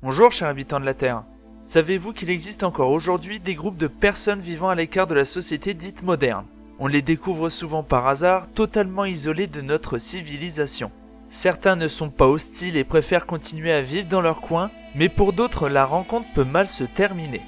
Bonjour chers habitants de la Terre. Savez-vous qu'il existe encore aujourd'hui des groupes de personnes vivant à l'écart de la société dite moderne? On les découvre souvent par hasard, totalement isolés de notre civilisation. Certains ne sont pas hostiles et préfèrent continuer à vivre dans leur coin, mais pour d'autres la rencontre peut mal se terminer.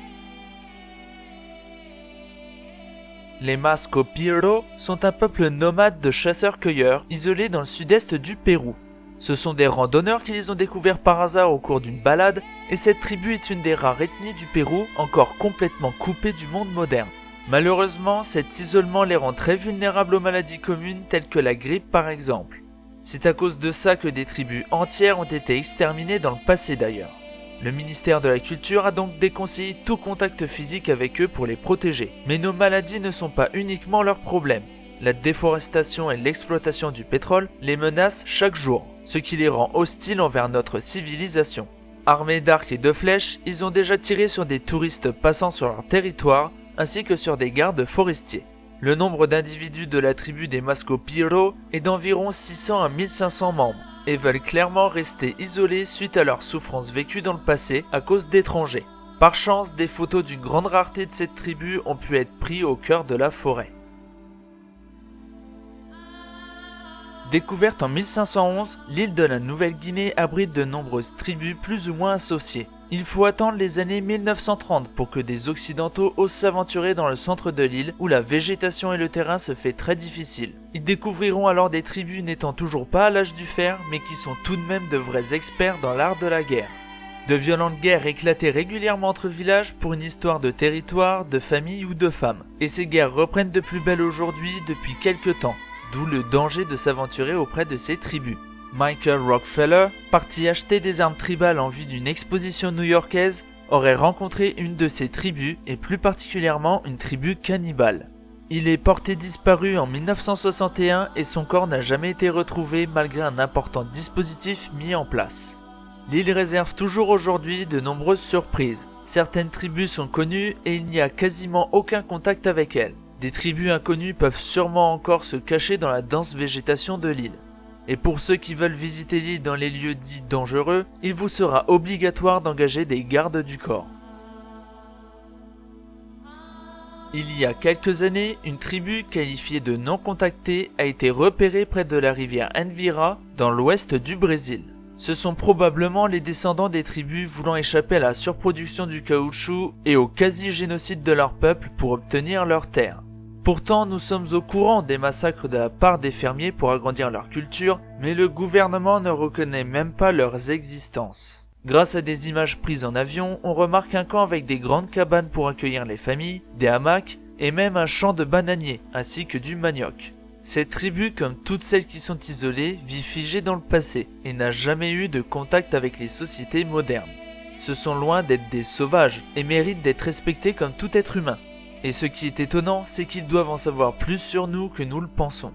Les Mascopiro sont un peuple nomade de chasseurs-cueilleurs isolés dans le sud-est du Pérou. Ce sont des randonneurs qui les ont découverts par hasard au cours d'une balade, et cette tribu est une des rares ethnies du Pérou encore complètement coupée du monde moderne. Malheureusement, cet isolement les rend très vulnérables aux maladies communes telles que la grippe par exemple. C'est à cause de ça que des tribus entières ont été exterminées dans le passé d'ailleurs. Le ministère de la Culture a donc déconseillé tout contact physique avec eux pour les protéger. Mais nos maladies ne sont pas uniquement leur problème. La déforestation et l'exploitation du pétrole les menacent chaque jour, ce qui les rend hostiles envers notre civilisation. Armés d'arcs et de flèches, ils ont déjà tiré sur des touristes passant sur leur territoire, ainsi que sur des gardes forestiers. Le nombre d'individus de la tribu des Mascopiro est d'environ 600 à 1500 membres, et veulent clairement rester isolés suite à leurs souffrances vécues dans le passé à cause d'étrangers. Par chance, des photos d'une grande rareté de cette tribu ont pu être prises au cœur de la forêt. Découverte en 1511, l'île de la Nouvelle-Guinée abrite de nombreuses tribus plus ou moins associées. Il faut attendre les années 1930 pour que des Occidentaux osent s'aventurer dans le centre de l'île où la végétation et le terrain se fait très difficile. Ils découvriront alors des tribus n'étant toujours pas à l'âge du fer mais qui sont tout de même de vrais experts dans l'art de la guerre. De violentes guerres éclataient régulièrement entre villages pour une histoire de territoire, de famille ou de femmes. Et ces guerres reprennent de plus belle aujourd'hui depuis quelques temps. D'où le danger de s'aventurer auprès de ces tribus. Michael Rockefeller, parti acheter des armes tribales en vue d'une exposition new-yorkaise, aurait rencontré une de ces tribus et plus particulièrement une tribu cannibale. Il est porté disparu en 1961 et son corps n'a jamais été retrouvé malgré un important dispositif mis en place. L'île réserve toujours aujourd'hui de nombreuses surprises. Certaines tribus sont connues et il n'y a quasiment aucun contact avec elles. Des tribus inconnues peuvent sûrement encore se cacher dans la dense végétation de l'île. Et pour ceux qui veulent visiter l'île dans les lieux dits dangereux, il vous sera obligatoire d'engager des gardes du corps. Il y a quelques années, une tribu qualifiée de non contactée a été repérée près de la rivière Envira, dans l'ouest du Brésil. Ce sont probablement les descendants des tribus voulant échapper à la surproduction du caoutchouc et au quasi-génocide de leur peuple pour obtenir leurs terres. Pourtant, nous sommes au courant des massacres de la part des fermiers pour agrandir leur culture, mais le gouvernement ne reconnaît même pas leurs existences. Grâce à des images prises en avion, on remarque un camp avec des grandes cabanes pour accueillir les familles, des hamacs et même un champ de bananiers, ainsi que du manioc. Cette tribu, comme toutes celles qui sont isolées, vit figée dans le passé et n'a jamais eu de contact avec les sociétés modernes. Ce sont loin d'être des sauvages et méritent d'être respectés comme tout être humain. Et ce qui est étonnant, c'est qu'ils doivent en savoir plus sur nous que nous le pensons.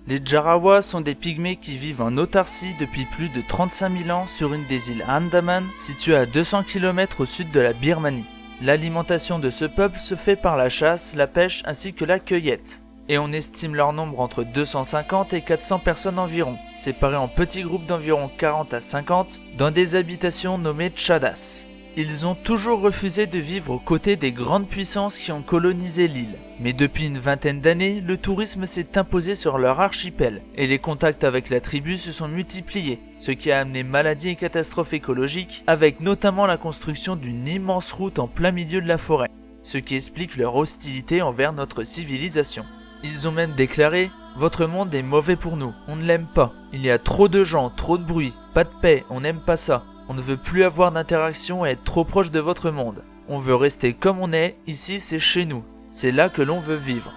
Les Jarawas sont des pygmées qui vivent en autarcie depuis plus de 35 000 ans sur une des îles Andaman, située à 200 km au sud de la Birmanie. L'alimentation de ce peuple se fait par la chasse, la pêche ainsi que la cueillette. Et on estime leur nombre entre 250 et 400 personnes environ, séparées en petits groupes d'environ 40 à 50 dans des habitations nommées Chadas. Ils ont toujours refusé de vivre aux côtés des grandes puissances qui ont colonisé l'île. Mais depuis une vingtaine d'années, le tourisme s'est imposé sur leur archipel, et les contacts avec la tribu se sont multipliés, ce qui a amené maladies et catastrophes écologiques, avec notamment la construction d'une immense route en plein milieu de la forêt, ce qui explique leur hostilité envers notre civilisation. Ils ont même déclaré « Votre monde est mauvais pour nous, on ne l'aime pas. Il y a trop de gens, trop de bruit, pas de paix, on n'aime pas ça. On ne veut plus avoir d'interaction et être trop proche de votre monde. On veut rester comme on est, ici c'est chez nous. C'est là que l'on veut vivre. »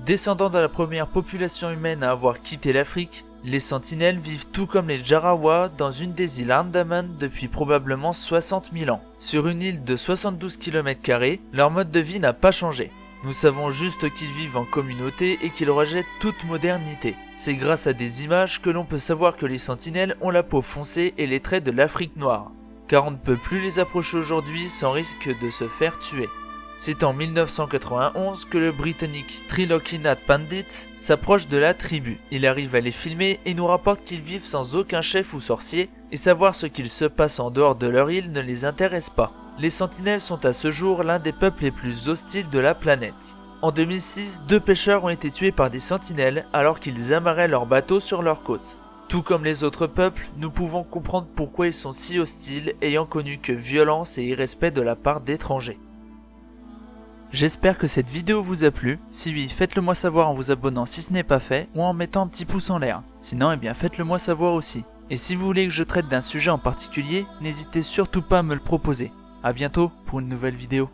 Descendants de la première population humaine à avoir quitté l'Afrique, les sentinelles vivent tout comme les Jarawas dans une des îles Andaman depuis probablement 60 000 ans. Sur une île de 72 km², leur mode de vie n'a pas changé. Nous savons juste qu'ils vivent en communauté et qu'ils rejettent toute modernité. C'est grâce à des images que l'on peut savoir que les sentinelles ont la peau foncée et les traits de l'Afrique noire. Car on ne peut plus les approcher aujourd'hui sans risque de se faire tuer. C'est en 1991 que le Britannique Trilokinath Pandit s'approche de la tribu. Il arrive à les filmer et nous rapporte qu'ils vivent sans aucun chef ou sorcier, et savoir ce qu'il se passe en dehors de leur île ne les intéresse pas. Les Sentinelles sont à ce jour l'un des peuples les plus hostiles de la planète. En 2006, 2 pêcheurs ont été tués par des sentinelles alors qu'ils amarraient leur bateau sur leur côte. Tout comme les autres peuples, nous pouvons comprendre pourquoi ils sont si hostiles, ayant connu que violence et irrespect de la part d'étrangers. J'espère que cette vidéo vous a plu. Si oui, faites-le moi savoir en vous abonnant si ce n'est pas fait, ou en mettant un petit pouce en l'air. Sinon, eh bien faites-le moi savoir aussi. Et si vous voulez que je traite d'un sujet en particulier, n'hésitez surtout pas à me le proposer. A bientôt pour une nouvelle vidéo.